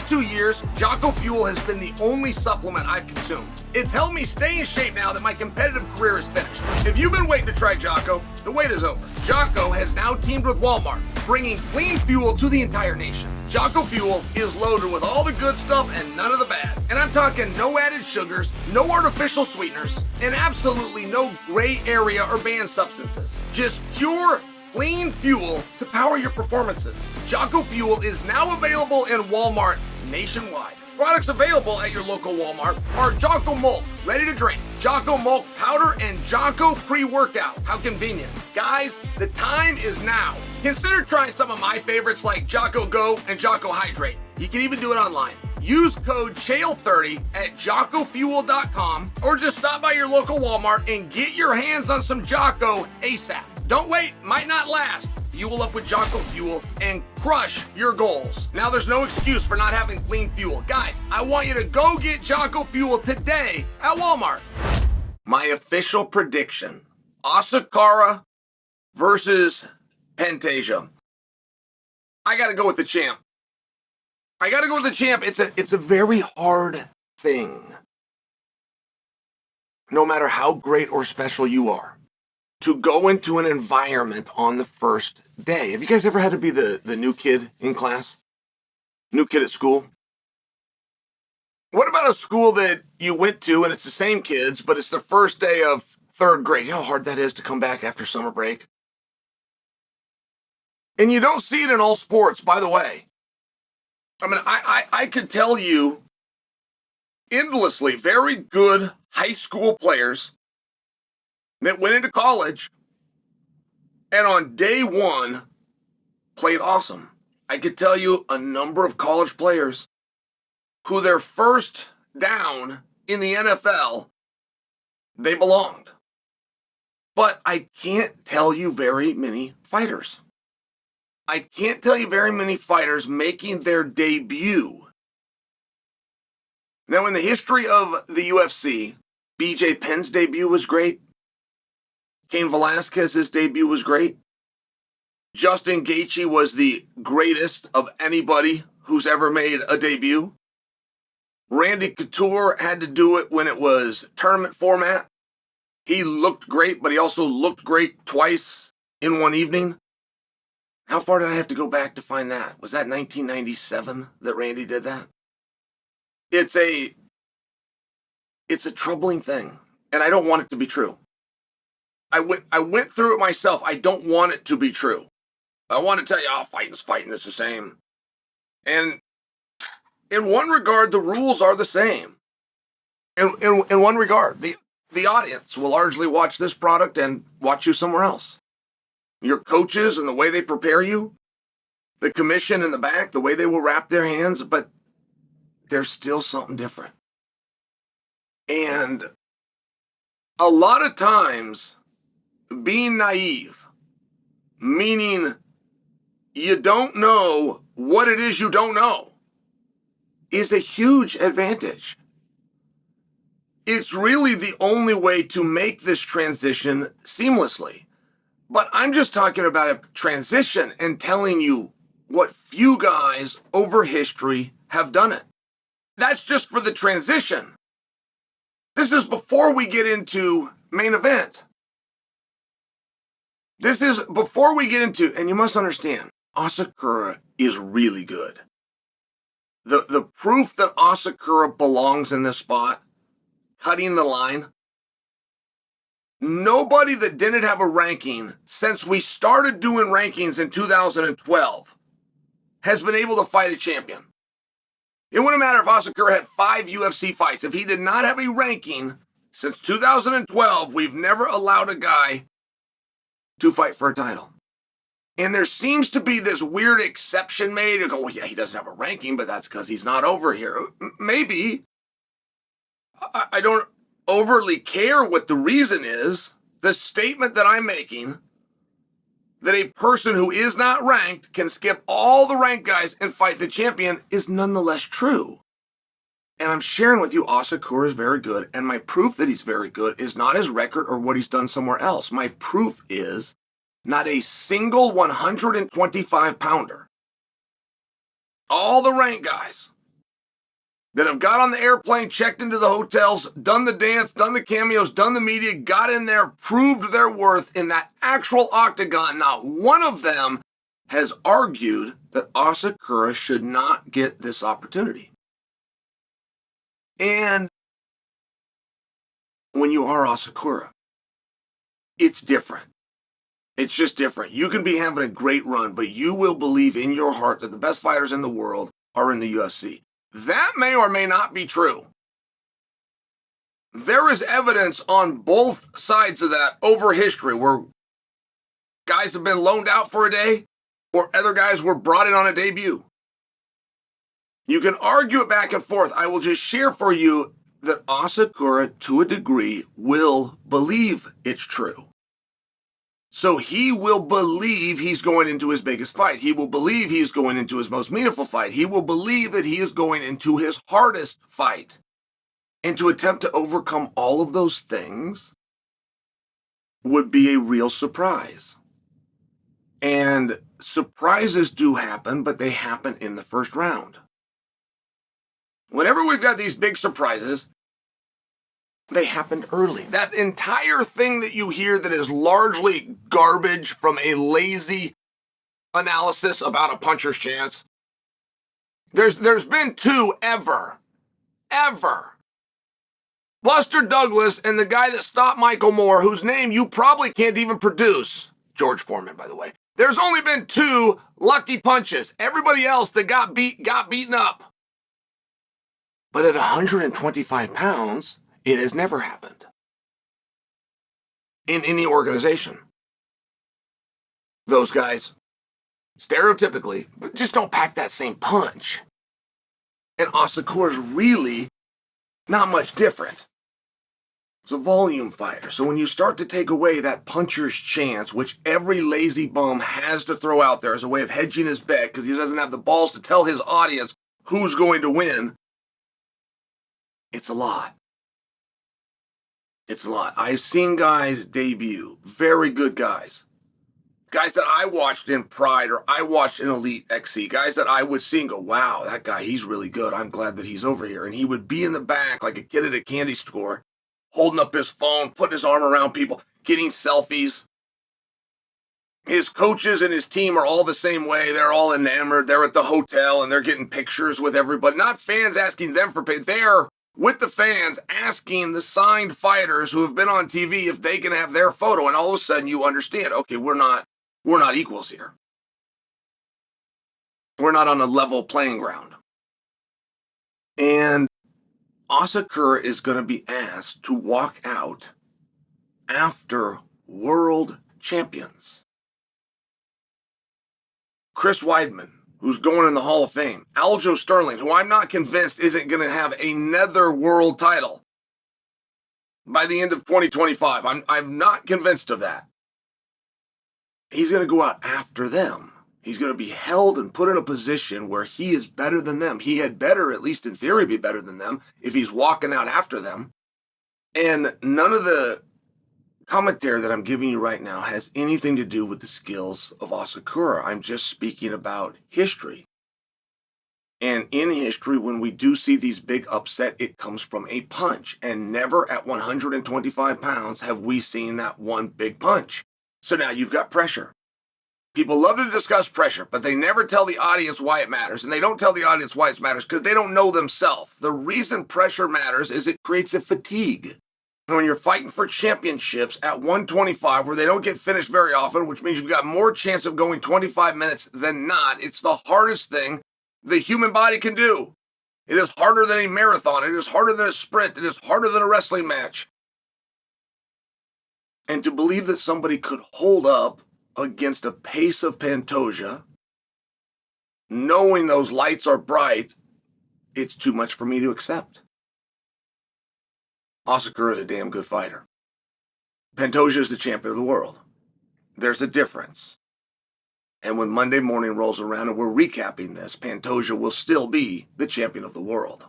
last 2 years, Jocko Fuel has been the only supplement I've consumed. It's helped me stay in shape now that my competitive career is finished. If you've been waiting to try Jocko, the wait is over. Jocko has now teamed with Walmart, bringing clean fuel to the entire nation. Jocko Fuel is loaded with all the good stuff and none of the bad. And I'm talking no added sugars, no artificial sweeteners, and absolutely no gray area or banned substances. Just pure, clean fuel to power your performances. Jocko Fuel is now available in Walmart nationwide. Products available at your local Walmart are Jocko Malt, ready to drink, Jocko Malt Powder, and Jocko Pre-Workout. How convenient. Guys, the time is now. Consider trying some of my favorites like Jocko Go and Jocko Hydrate. You can even do it online. Use code Chael30 at JockoFuel.com or just stop by your local Walmart and get your hands on some Jocko ASAP. Don't wait, might not last. Fuel up with Jocko Fuel and crush your goals. Now there's no excuse for not having clean fuel. Guys, I want you to go get Jocko Fuel today at Walmart. My official prediction, Asakura versus Pantoja. I gotta go with the champ. It's a very hard thing. No matter how great or special you are, to go into an environment on the first day. Have you guys ever had to be the new kid in class? New kid at school? What about a school that you went to and it's the same kids, but it's the first day of third grade? You know how hard that is to come back after summer break? And you don't see it in all sports, by the way. I mean, I could tell you endlessly very good high school players that went into college and on day one played awesome. I could tell you a number of college players who their first down in the NFL, they belonged. But I can't tell you very many fighters. I can't tell you very many fighters making their debut. Now, in the history of the UFC, BJ Penn's debut was great. Cain Velasquez's debut was great. Justin Gaethje was the greatest of anybody who's ever made a debut. Randy Couture had to do it when it was tournament format. He looked great, but he also looked great twice in one evening. How far did I have to go back to find that? Was that 1997 that Randy did that? It's a troubling thing, and I don't want it to be true. I went through it myself. I don't want it to be true. I want to tell you, fighting's fighting. It's the same. And in one regard, the rules are the same. In one regard, the audience will largely watch this product and watch you somewhere else. Your coaches and the way they prepare you, the commission in the back, the way they will wrap their hands, but there's still something different. And a lot of times, being naive, meaning you don't know what it is you don't know, is a huge advantage. It's really the only way to make this transition seamlessly. But I'm just talking about a transition and telling you what few guys over history have done it. That's just for the transition. This is before we get into main event. This is before we get into, and you must understand, Asakura is really good. The proof that Asakura belongs in this spot, cutting the line, nobody that didn't have a ranking since we started doing rankings in 2012 has been able to fight a champion. It wouldn't matter if Asakura had 5 UFC fights. If he did not have a ranking since 2012, we've never allowed a guy to fight for a title. And there seems to be this weird exception made. You go, well, yeah, he doesn't have a ranking, but that's because he's not over here. Maybe. I don't overly care what the reason is. The statement that I'm making, that a person who is not ranked can skip all the ranked guys and fight the champion, is nonetheless true. And I'm sharing with you, Asakura is very good, and my proof that he's very good is not his record or what he's done somewhere else. My proof is not a single 125-pounder. All the ranked guys that have got on the airplane, checked into the hotels, done the dance, done the cameos, done the media, got in there, proved their worth in that actual octagon. Not one of them has argued that Asakura should not get this opportunity. And when you are Asakura, it's different. It's just different. You can be having a great run, but you will believe in your heart that the best fighters in the world are in the UFC. That may or may not be true. There is evidence on both sides of that over history where guys have been loaned out for a day or other guys were brought in on a debut. You can argue it back and forth. I will just share for you that Asakura, to a degree, will believe it's true. So he will believe he's going into his biggest fight. He will believe he's going into his most meaningful fight. He will believe that he is going into his hardest fight. And to attempt to overcome all of those things would be a real surprise. And surprises do happen, but they happen in the first round. Whenever we've got these big surprises, they happened early. That entire thing that you hear that is largely garbage from a lazy analysis about a puncher's chance, there's been two ever. Buster Douglas and the guy that stopped Michael Moore, whose name you probably can't even produce. George Foreman, by the way. There's only been two lucky punches. Everybody else that got beaten up. But at 125 pounds, it has never happened in any organization. Those guys, stereotypically, just don't pack that same punch. And Asakura's really not much different. It's a volume fighter. So when you start to take away that puncher's chance, which every lazy bum has to throw out there as a way of hedging his bet because he doesn't have the balls to tell his audience who's going to win, it's a lot. It's a lot. I've seen guys debut, very good guys. Guys that I watched in Pride or I watched in Elite XC. Guys that I would see and go, wow, that guy, he's really good. I'm glad that he's over here. And he would be in the back like a kid at a candy store, holding up his phone, putting his arm around people, getting selfies. His coaches and his team are all the same way. They're all enamored. They're at the hotel and they're getting pictures with everybody. Not fans asking them for pay. They're with the fans asking the signed fighters who have been on TV if they can have their photo. And all of a sudden you understand, okay, we're not equals here. We're not on a level playing ground. And Asakura is going to be asked to walk out after world champions. Chris Weidman, who's going in the Hall of Fame. Aljo Sterling, who I'm not convinced isn't going to have another world title by the end of 2025. I'm not convinced of that. He's going to go out after them. He's going to be held and put in a position where he is better than them. He had better, at least in theory, be better than them if he's walking out after them. And none of the commentary that I'm giving you right now has anything to do with the skills of Asakura. I'm just speaking about history. And in history, when we do see these big upset, it comes from a punch. And never at 125 pounds have we seen that one big punch. So now you've got pressure. People love to discuss pressure, but they never tell the audience why it matters. And they don't tell the audience why it matters because they don't know themselves. The reason pressure matters is it creates a fatigue. When you're fighting for championships at 125, where they don't get finished very often, which means you've got more chance of going 25 minutes than not, it's the hardest thing the human body can do. It is harder than a marathon. It is harder than a sprint. It is harder than a wrestling match. And to believe that somebody could hold up against a pace of Pantoja, knowing those lights are bright, it's too much for me to accept. Asakura is a damn good fighter. Pantoja is the champion of the world. There's a difference. And when Monday morning rolls around and we're recapping this, Pantoja will still be the champion of the world.